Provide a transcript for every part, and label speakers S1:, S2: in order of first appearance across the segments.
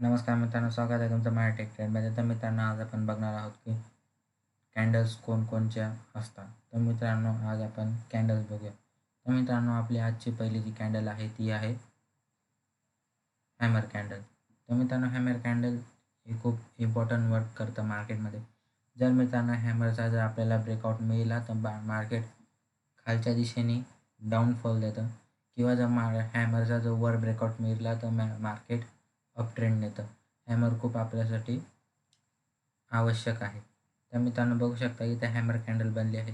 S1: नमस्कार मित्रांनो, स्वागत आहे तुमचं माझ्या टेक ट्रेंडमध्ये. तर मित्रांनो, आज आपण बघणार आहोत की कॅन्डल्स कोणकोणच्या असतात. तर मित्रांनो, आज आपण कॅन्डल्स बघूया. तर मित्रांनो, आपली आजची पहिली जी कॅन्डल आहे ती आहे हॅमर कॅन्डल. तर मित्रांनो, हॅमर कॅन्डल हे खूप इम्पॉर्टंट वर्क करतं मार्केटमध्ये. जर मित्रांनो हॅमरचा जर आपल्याला ब्रेकआउट मिळाला तर मार्केट खालच्या दिशेने डाऊनफॉल देतं, किंवा जर हॅमरचा जो वर ब्रेकआउट मिळाला तर मार्केट अप ट्रेंड नेतं. हॅमर खूप आपल्यासाठी आवश्यक आहे. तर मित्रांनो, बघू शकता इथे हॅमर कॅन्डल बनली आहे.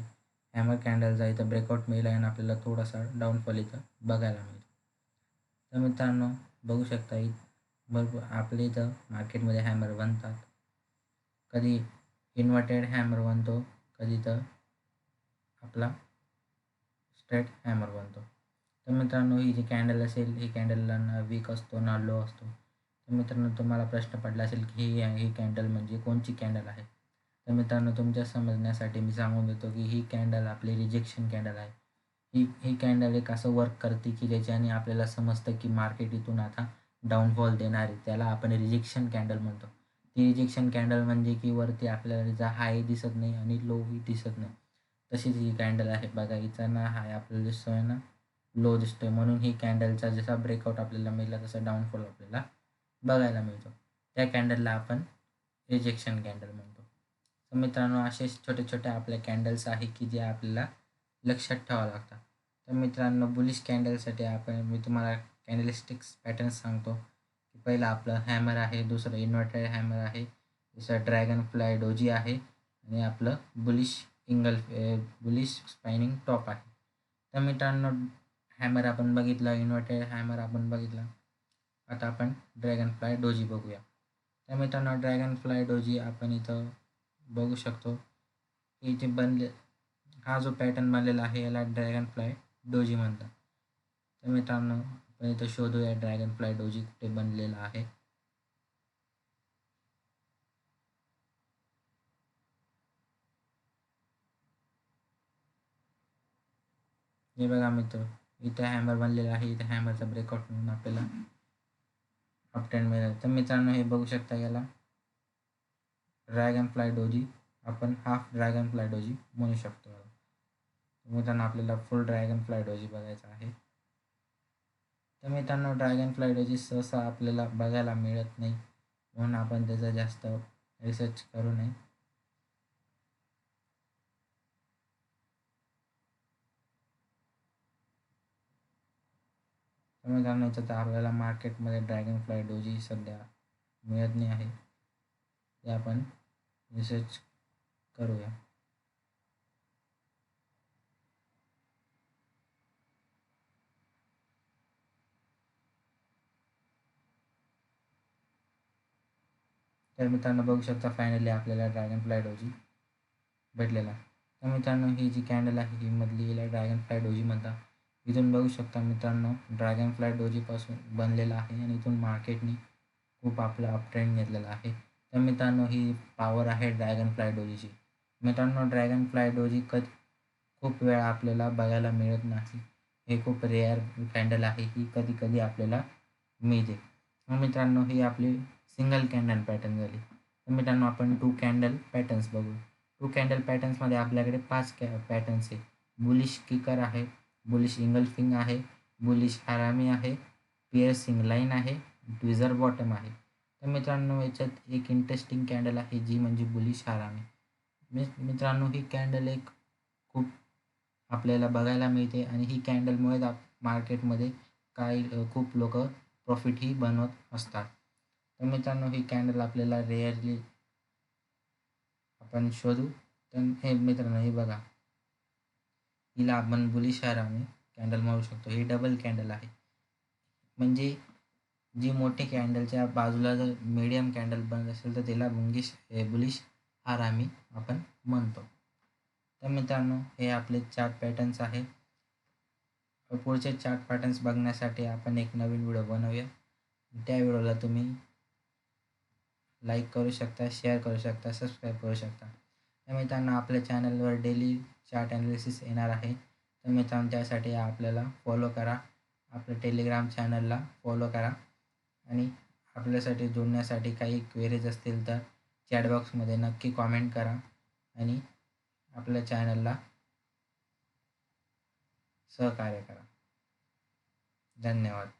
S1: हॅमर कॅन्डलचा इथं ब्रेकआउट मिळाला आणि आपल्याला थोडासा डाऊनफॉल इथं बघायला मिळतो. तर मित्रांनो, बघू शकता भरपूर आपल्या इथं मार्केटमध्ये हॅमर बनतात. कधी इन्व्हर्टेड हॅमर बनतो, कधी तर आपला स्ट्रेट हॅमर बनतो. तर मित्रांनो, ही जी कॅन्डल असेल ही कॅन्डलला ना वीक असतो ना लो असतो. तर मित्रांनो, तुम्हाला प्रश्न पडला असेल की ही कॅन्डल म्हणजे कोणची कॅन्डल आहे. तर मित्रांनो, तुमच्या समजण्यासाठी मी सांगून देतो की ही कॅन्डल आपली रिजेक्शन कॅन्डल आहे. ही ही कॅन्डल एक असं वर्क करते की ज्याच्याने आपल्याला समजतं की मार्केट इथून आता डाऊनफॉल देणार आहे. त्याला आपण रिजेक्शन कॅन्डल म्हणतो. ती रिजेक्शन कॅन्डल म्हणजे की वरती आपल्याला तिचा हाय दिसत नाही आणि लोही दिसत नाही. तशीच ही कॅन्डल आहे बघा. हिचा ना हाय आपल्याला दिसतोय ना लो दिसतोय. म्हणून ही कॅन्डलचा जसा ब्रेकआउट आपल्याला मिळाला तसा डाऊनफॉल आपल्याला बघायला मिळतो. त्या कॅन्डलला आपण रिजेक्शन कॅन्डल म्हणतो. तर मित्रांनो, असे छोटे छोटे आपल्या कॅन्डल्स आहे की जे आपल्याला लक्षात ठेवावं लागतात. तर मित्रांनो, बुलिश कॅन्डलसाठी मी तुम्हाला कॅन्डलस्टिक्स पॅटर्न सांगतो. की पहिलं आपलं हॅमर आहे, दुसरं इन्व्हर्टेड हॅमर आहे, दुसरं ड्रॅगन फ्लाय डोजी आहे आणि आपलं बुलिश स्पायनिंग टॉप आहे. तर मित्रांनो, हॅमर आपण बघितला, इन्व्हर्टेड हॅमर आपण बघितला. आता आपण ड्रॅगन फ्लाय डोजी बघूया. तर मित्रांनो, ड्रॅगन फ्लाय डोजी आपण इथं बघू शकतो. इथे हा जो पॅटर्न बनलेला आहे याला ड्रॅगन फ्लाय डोजी म्हणतात. तर मित्रांनो, आपण इथं शोधूया ड्रॅगन फ्लाय डोजी कुठे बनलेला आहे. हे बघा मित्र, इथे हॅमर बनलेला आहे. इथे हॅमरचा ब्रेकआउट म्हणून आपल्याला अप ट्रेंड मिळाला. तर मित्रांनो, हे बघू शकता, याला ड्रॅगन फ्लाय डोजी आपण हाफ ड्रॅगन फ्लाय डोजी म्हणू शकतो. मित्रांनो, आपल्याला फुल ड्रॅगन फ्लाय डोजी बघायचा आहे. तर मित्रांनो, ड्रॅगन फ्लाय डोजी सहसा आपल्याला बघायला मिळत नाही, म्हणून आपण त्याचा जास्त रिसर्च करू नये. तर मित्रांनो, याच्यात आपल्याला मार्केटमध्ये ड्रॅगन फ्लाय डोजी सध्या मिळत नाही आहे. ते आपण रिसर्च करूया. तर मित्रांनो, बघू शकता फायनली आपल्याला ड्रॅगन फ्लाय डोजी भेटलेला. तर मित्रांनो, ही जी कॅन्डल आहे ही मधली हिला ड्रॅगन फ्लाय डोजी म्हणतात. इथून बघू शकता मित्रांनो, ड्रॅगन फ्लाय डोजीपासून बनलेला आहे आणि इथून मार्केटने खूप आपला अप ट्रेंड घेतलेला आहे. तर मित्रांनो, ही पॉवर आहे ड्रॅगन फ्लाय डोजीची. मित्रांनो, ड्रॅगन फ्लाय डोजी खूप वेळा आपल्याला बघायला मिळत नाही. हे खूप रेअर कॅन्डल आहे. ही कधी कधी आपल्याला मिळते. मग मित्रांनो, ही आपली सिंगल कॅन्डल पॅटर्न झाली. तर मित्रांनो, आपण टू कॅन्डल पॅटर्न्स बघू. टू कॅन्डल पॅटर्न्समध्ये आपल्याकडे 5 पॅटर्न्स आहेत. बुलिश किकर आहे, बुलिश इंगल्फिंग आहे, बुलिश हरामी आहे, पिअर्सिंग लाईन आहे, ट्विझर बॉटम आहे. तर मित्रांनो, याच्यात एक इंटरेस्टिंग कॅन्डल आहे जी म्हणजे बुलिश हरामी. मित्रांनो, ही कॅन्डल एक खूप आपल्याला बघायला मिळते आणि ही कॅन्डलमुळेच मार्केटमध्ये खूप लोक प्रॉफिटही बनवत असतात. तर मित्रांनो, ही कॅन्डल आपल्याला रेअरली आपण शोधू. तर हे मित्रांनो, हे बघा, हिला आपण बुलिश हरामी कॅन्डल म्हणू शकतो. ही डबल कॅन्डल आहे. म्हणजे जी मोठी कॅन्डलच्या बाजूला जर मीडियम कॅन्डल बनत असेल तर त्याला बुलिश हरामी आपण म्हणतो. तर मित्रांनो, हे आपले चार्ट पॅटर्न्स आहे. पुढचे चार्ट पॅटर्न्स बघण्यासाठी आपण एक नवीन व्हिडिओ बनवूया. त्या व्हिडिओला तुम्ही लाईक करू शकता, शेअर करू शकता, सबस्क्राईब करू शकता. तर मित्रांनो, आपल्या चॅनलवर डेली चार्ट ॲनालिसिस येणार आहे. तर मित्रांनो, त्यासाठी आपल्याला फॉलो करा. आपल्या टेलिग्राम चॅनलला फॉलो करा आणि आपल्यासाठी जोडण्यासाठी काही क्वेरीज असतील तर चॅटबॉक्समध्ये नक्की कॉमेंट करा आणि आपल्या चॅनलला सहकार्य करा. धन्यवाद.